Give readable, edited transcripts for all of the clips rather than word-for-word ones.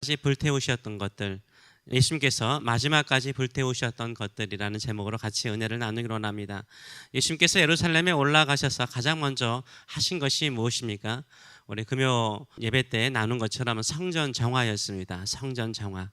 마지막까지 불태우셨던 것들, 예수님께서 마지막까지 불태우셨던 것들이라는 제목으로 같이 은혜를 나누기로 합니다. 예수님께서 예루살렘에 올라가셔서 가장 먼저 하신 것이 무엇입니까? 우리 금요 예배 때 나눈 것처럼 성전 정화였습니다. 성전 정화.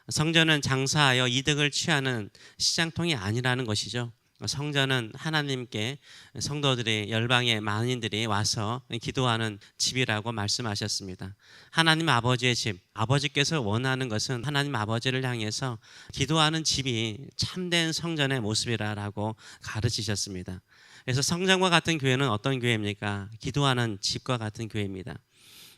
성전은 장사하여 이득을 취하는 시장통이 아니라는 것이죠. 성전은 하나님께 성도들이, 열방의 만인들이 와서 기도하는 집이라고 말씀하셨습니다. 하나님 아버지의 집, 아버지께서 원하는 것은 하나님 아버지를 향해서 기도하는 집이 참된 성전의 모습이라고 가르치셨습니다. 그래서 성전과 같은 교회는 어떤 교회입니까? 기도하는 집과 같은 교회입니다.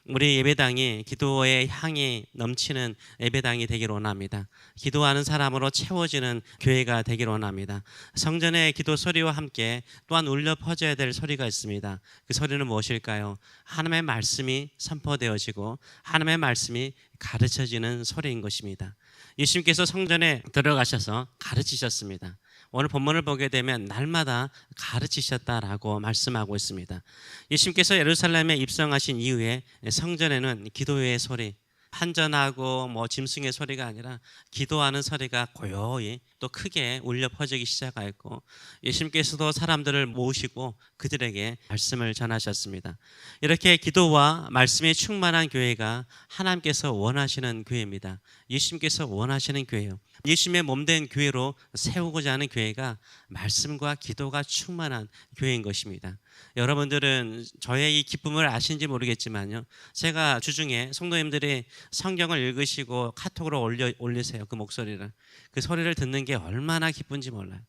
우리 예배당이 기도의 향이 넘치는 예배당이 되기를 원합니다. 기도하는 사람으로 채워지는 교회가 되기를 원합니다. 성전의 기도 소리와 함께 또한 울려 퍼져야 될 소리가 있습니다. 그 소리는 무엇일까요? 하나님의 말씀이 선포되어지고 하나님의 말씀이 가르쳐지는 소리인 것입니다. 예수님께서 성전에 들어가셔서 가르치셨습니다. 오늘 본문을 보게 되면 날마다 가르치셨다라고 말씀하고 있습니다. 예수님께서 예루살렘에 입성하신 이후에 성전에는 기도의 소리, 한전하고 짐승의 소리가 아니라 기도하는 소리가 고요히 또 크게 울려 퍼지기 시작하였고, 예수님께서도 사람들을 모으시고 그들에게 말씀을 전하셨습니다. 이렇게 기도와 말씀이 충만한 교회가 하나님께서 원하시는 교회입니다. 예수님께서 원하시는 교회요. 예수님의 몸된 교회로 세우고자 하는 교회가 말씀과 기도가 충만한 교회인 것입니다. 여러분들은 저의 이 기쁨을 아시는지 모르겠지만요, 제가 주중에 성도님들이 성경을 읽으시고 카톡으로 올리세요. 그 목소리를, 그 소리를 듣는 게 얼마나 기쁜지 몰라요.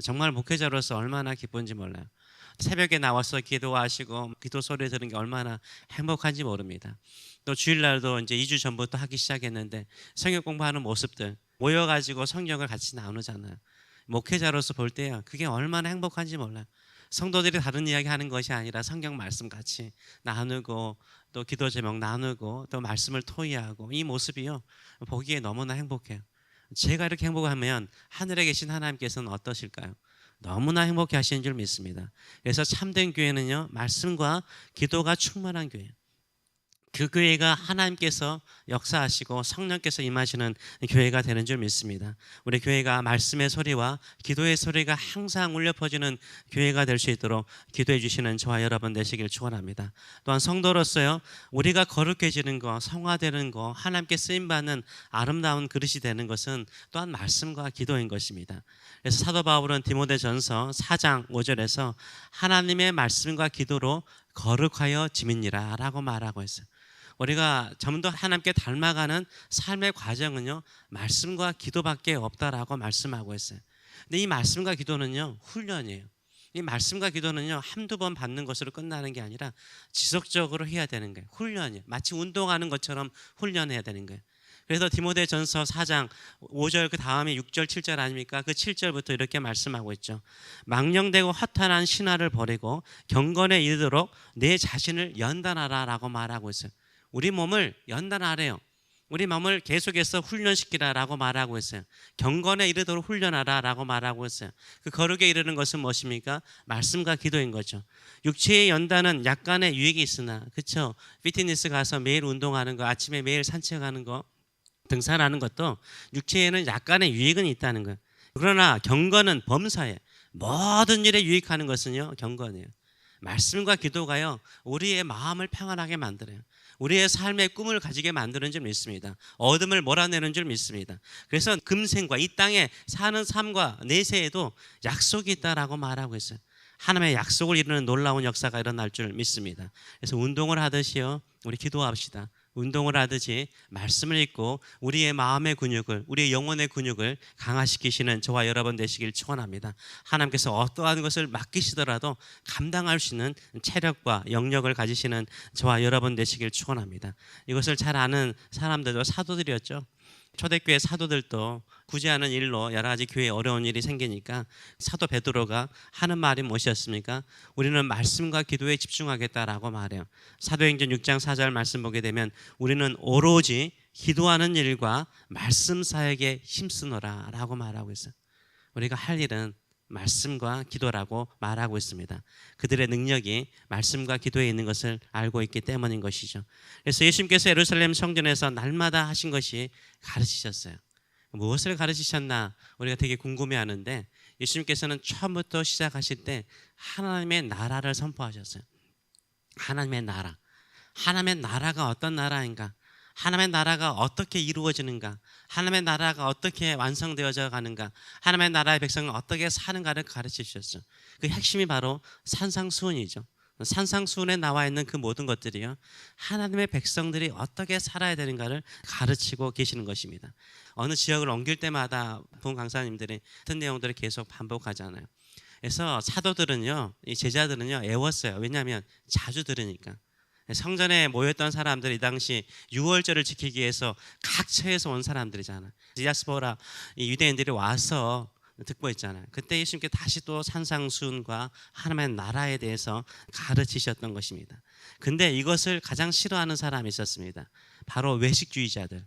정말 목회자로서 얼마나 기쁜지 몰라요. 새벽에 나와서 기도하시고 기도 소리 들은 게 얼마나 행복한지 모릅니다. 또 주일날도 이제 2주 전부터 하기 시작했는데 성경 공부하는 모습들, 모여가지고 성경을 같이 나누잖아요. 목회자로서 볼 때요, 그게 얼마나 행복한지 몰라요. 성도들이 다른 이야기 하는 것이 아니라 성경 말씀 같이 나누고 또 기도 제목 나누고 또 말씀을 토의하고, 이 모습이요, 보기에 너무나 행복해요. 제가 이렇게 행복하면 하늘에 계신 하나님께서는 어떠실까요? 너무나 행복해 하시는 줄 믿습니다. 그래서 참된 교회는요, 말씀과 기도가 충만한 교회예요. 그 교회가 하나님께서 역사하시고 성령께서 임하시는 교회가 되는 줄 믿습니다. 우리 교회가 말씀의 소리와 기도의 소리가 항상 울려 퍼지는 교회가 될 수 있도록 기도해 주시는 저와 여러분 되시길 축원합니다. 또한 성도로서요, 우리가 거룩해지는 것, 성화되는 것, 하나님께 쓰임받는 아름다운 그릇이 되는 것은 또한 말씀과 기도인 것입니다. 그래서 사도 바울은 디모데전서 4장 5절에서 하나님의 말씀과 기도로 거룩하여 지민이라 라고 말하고 있어요. 우리가 좀 더 하나님께 닮아가는 삶의 과정은요, 말씀과 기도밖에 없다라고 말씀하고 있어요. 근데 이 말씀과 기도는요, 훈련이에요. 이 말씀과 기도는요, 한두 번 받는 것으로 끝나는 게 아니라 지속적으로 해야 되는 거예요. 훈련이에요. 마치 운동하는 것처럼 훈련해야 되는 거예요. 그래서 디모데전서 4장 5절 그 다음에 6절 7절 아닙니까? 그 7절부터 이렇게 말씀하고 있죠. 망령되고 허탄한 신화를 버리고 경건에 이르도록 내 자신을 연단하라 라고 말하고 있어요. 우리 몸을 연단하래요. 우리 몸을 계속해서 훈련시키라라고 말하고 있어요. 경건에 이르도록 훈련하라라고 말하고 있어요. 그 거룩에 이르는 것은 무엇입니까? 말씀과 기도인 거죠. 육체의 연단은 약간의 유익이 있으나, 그렇죠? 피트니스 가서 매일 운동하는 거, 아침에 매일 산책하는 거, 등산하는 것도 육체에는 약간의 유익은 있다는 거예요. 그러나 경건은 범사에, 모든 일에 유익하는 것은요, 경건이에요. 말씀과 기도가요, 우리의 마음을 평안하게 만들어요. 우리의 삶의 꿈을 가지게 만드는 줄 믿습니다. 어둠을 몰아내는 줄 믿습니다. 그래서 금생과 이 땅에 사는 삶과 내세에도 약속이 있다라고 말하고 있어요. 하나님의 약속을 이루는 놀라운 역사가 일어날 줄 믿습니다. 그래서 운동을 하듯이요, 우리 기도합시다. 운동을 하듯이 말씀을 읽고 우리의 마음의 근육을, 우리의 영혼의 근육을 강화시키시는 저와 여러분 되시길 축원합니다. 하나님께서 어떠한 것을 맡기시더라도 감당할 수 있는 체력과 영역을 가지시는 저와 여러분 되시길 축원합니다. 이것을 잘 아는 사람들도 사도들이었죠. 초대교회 사도들도 구제하는 일로 여러 가지 교회에 어려운 일이 생기니까 사도 베드로가 하는 말이 무엇이었습니까? 우리는 말씀과 기도에 집중하겠다라고 말해요. 사도행전 6장 4절 말씀 보게 되면 우리는 오로지 기도하는 일과 말씀 사역에 힘쓰노라 라고 말하고 있어요. 우리가 할 일은 말씀과 기도라고 말하고 있습니다. 그들의 능력이 말씀과 기도에 있는 것을 알고 있기 때문인 것이죠. 그래서 예수님께서 예루살렘 성전에서 날마다 하신 것이 가르치셨어요. 무엇을 가르치셨나 우리가 되게 궁금해하는데, 예수님께서는 처음부터 시작하실 때 하나님의 나라를 선포하셨어요. 하나님의 나라. 하나님의 나라가 어떤 나라인가? 하나님의 나라가 어떻게 이루어지는가? 하나님의 나라가 어떻게 완성되어져 가는가? 하나님의 나라의 백성은 어떻게 사는가를 가르치셨죠. 그 핵심이 바로 산상수훈이죠. 산상수훈에 나와 있는 그 모든 것들이요, 하나님의 백성들이 어떻게 살아야 되는가를 가르치고 계시는 것입니다. 어느 지역을 옮길 때마다 본 강사님들이 같은 내용들을 계속 반복하잖아요. 그래서 사도들은요, 이 제자들은요 애웠어요. 왜냐하면 자주 들으니까. 성전에 모였던 사람들이 이 당시 유월절을 지키기 위해서 각 처에서 온 사람들이잖아요. 디아스포라 유대인들이 와서 듣고 있잖아요. 그때 예수님께 다시 또 산상수훈과 하나님의 나라에 대해서 가르치셨던 것입니다. 근데 이것을 가장 싫어하는 사람이 있었습니다. 바로 외식주의자들,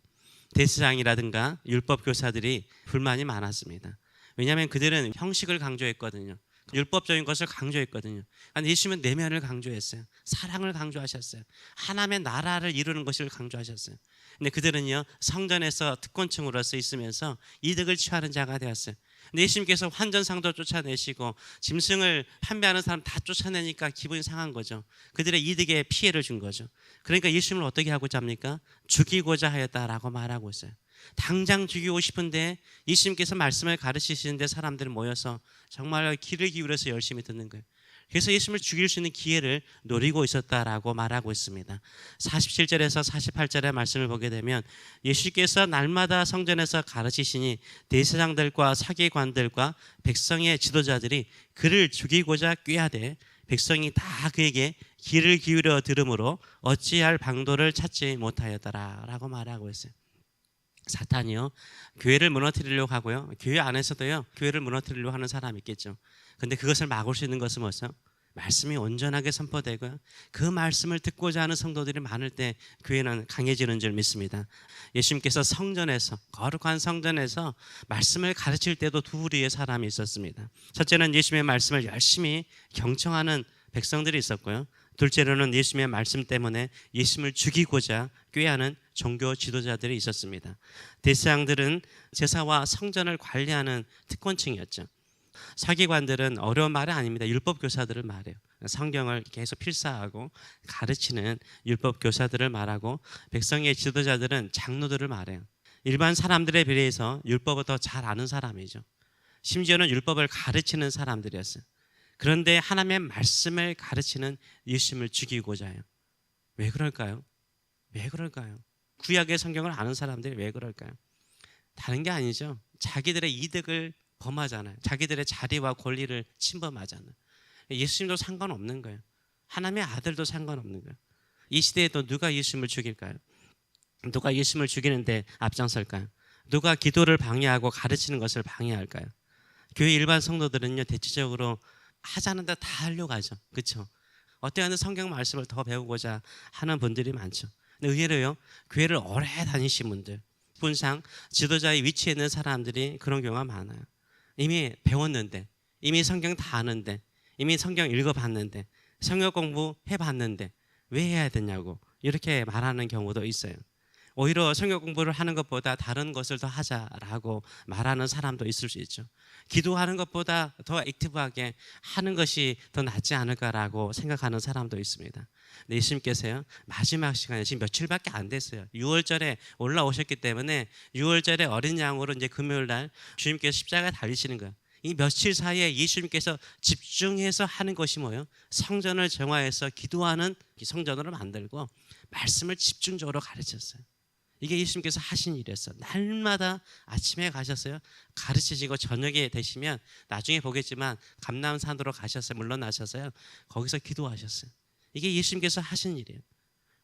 대제사장이라든가 율법 교사들이 불만이 많았습니다. 왜냐하면 그들은 형식을 강조했거든요. 율법적인 것을 강조했거든요. 아니, 예수님은 내면을 강조했어요. 사랑을 강조하셨어요. 하나님의 나라를 이루는 것을 강조하셨어요. 근데 그들은요, 성전에서 특권층으로서 있으면서 이득을 취하는 자가 되었어요. 근데 예수님께서 환전상도 쫓아내시고 짐승을 판매하는 사람 다 쫓아내니까 기분이 상한 거죠. 그들의 이득에 피해를 준 거죠. 그러니까 예수님을 어떻게 하고자 합니까? 죽이고자 하였다라고 말하고 있어요. 당장 죽이고 싶은데 예수님께서 말씀을 가르치시는데 사람들이 모여서 정말 귀를 기울여서 열심히 듣는 거예요. 그래서 예수님을 죽일 수 있는 기회를 노리고 있었다라고 말하고 있습니다. 47절에서 48절의 말씀을 보게 되면 예수께서 날마다 성전에서 가르치시니 대제사장들과 서기관들과 백성의 지도자들이 그를 죽이고자 꾀하되 백성이 다 그에게 귀를 기울여 들으므로 어찌할 방도를 찾지 못하였더라라고 말하고 있어요. 사탄이요, 교회를 무너뜨리려고 하고요, 교회 안에서도요 교회를 무너뜨리려고 하는 사람이 있겠죠. 근데 그것을 막을 수 있는 것은 뭐죠? 말씀이 온전하게 선포되고요, 그 말씀을 듣고자 하는 성도들이 많을 때 교회는 강해지는 줄 믿습니다. 예수님께서 성전에서, 거룩한 성전에서 말씀을 가르칠 때도 두 부류의 사람이 있었습니다. 첫째는 예수님의 말씀을 열심히 경청하는 백성들이 있었고요, 둘째로는 예수님의 말씀 때문에 예수님을 죽이고자 꾀하는 종교 지도자들이 있었습니다. 대제사장들은 제사와 성전을 관리하는 특권층이었죠. 서기관들은 어려운 말이 아닙니다. 율법 교사들을 말해요. 성경을 계속 필사하고 가르치는 율법 교사들을 말하고, 백성의 지도자들은 장로들을 말해요. 일반 사람들에 비해서 율법을 더 잘 아는 사람이죠. 심지어는 율법을 가르치는 사람들이었어요. 그런데 하나님의 말씀을 가르치는 예수님을 죽이고자 해요. 왜 그럴까요? 왜 그럴까요? 구약의 성경을 아는 사람들이 왜 그럴까요? 다른 게 아니죠. 자기들의 이득을 범하잖아요. 자기들의 자리와 권리를 침범하잖아요. 예수님도 상관없는 거예요. 하나님의 아들도 상관없는 거예요. 이 시대에 또 누가 예수님을 죽일까요? 누가 예수님을 죽이는데 앞장설까요? 누가 기도를 방해하고 가르치는 것을 방해할까요? 교회 일반 성도들은요, 대체적으로 하자는 데 다 하려고 하죠. 그렇죠? 어때하는 성경 말씀을 더 배우고자 하는 분들이 많죠. 근데 의외로요, 교회를 오래 다니신 분들, 분상 지도자의 위치에 있는 사람들이 그런 경우가 많아요. 이미 배웠는데, 이미 성경 다 아는데, 이미 성경 읽어봤는데, 성경 공부 해봤는데 왜 해야 되냐고 이렇게 말하는 경우도 있어요. 오히려 성경 공부를 하는 것보다 다른 것을 더 하자라고 말하는 사람도 있을 수 있죠. 기도하는 것보다 더 액티브하게 하는 것이 더 낫지 않을까라고 생각하는 사람도 있습니다. 근데 예수님께서요, 마지막 시간에 지금 며칠밖에 안 됐어요. 6월절에 올라오셨기 때문에 6월절에 어린 양으로 이제 금요일 날 주님께서 십자가에 달리시는 거예요. 이 며칠 사이에 예수님께서 집중해서 하는 것이 뭐예요? 성전을 정화해서 기도하는 성전으로 만들고 말씀을 집중적으로 가르쳤어요. 이게 예수님께서 하신 일이었어요. 날마다 아침에 가셨어요. 가르치시고 저녁에 되시면 나중에 보겠지만 감람산으로 가셨어요. 물러나셔서요, 거기서 기도하셨어요. 이게 예수님께서 하신 일이에요.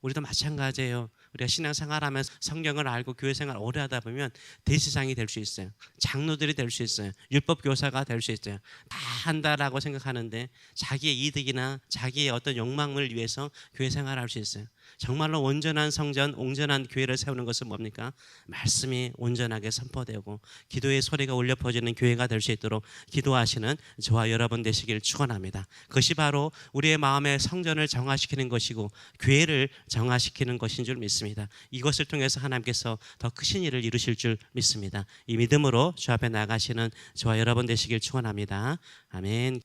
우리도 마찬가지예요. 우리가 신앙생활하면서 성경을 알고 교회생활 오래 하다 보면 대제사장이 될 수 있어요. 장로들이 될 수 있어요. 율법교사가 될 수 있어요. 다 한다라고 생각하는데 자기의 이득이나 자기의 어떤 욕망을 위해서 교회생활을 할 수 있어요. 정말로 온전한 성전, 온전한 교회를 세우는 것은 뭡니까? 말씀이 온전하게 선포되고 기도의 소리가 울려 퍼지는 교회가 될 수 있도록 기도하시는 저와 여러분 되시길 축원합니다. 그것이 바로 우리의 마음의 성전을 정화시키는 것이고 교회를 정화시키는 것인 줄 믿습니다. 이것을 통해서 하나님께서 더 크신 일을 이루실 줄 믿습니다. 이 믿음으로 주 앞에 나가시는 저와 여러분 되시길 축원합니다. 아멘.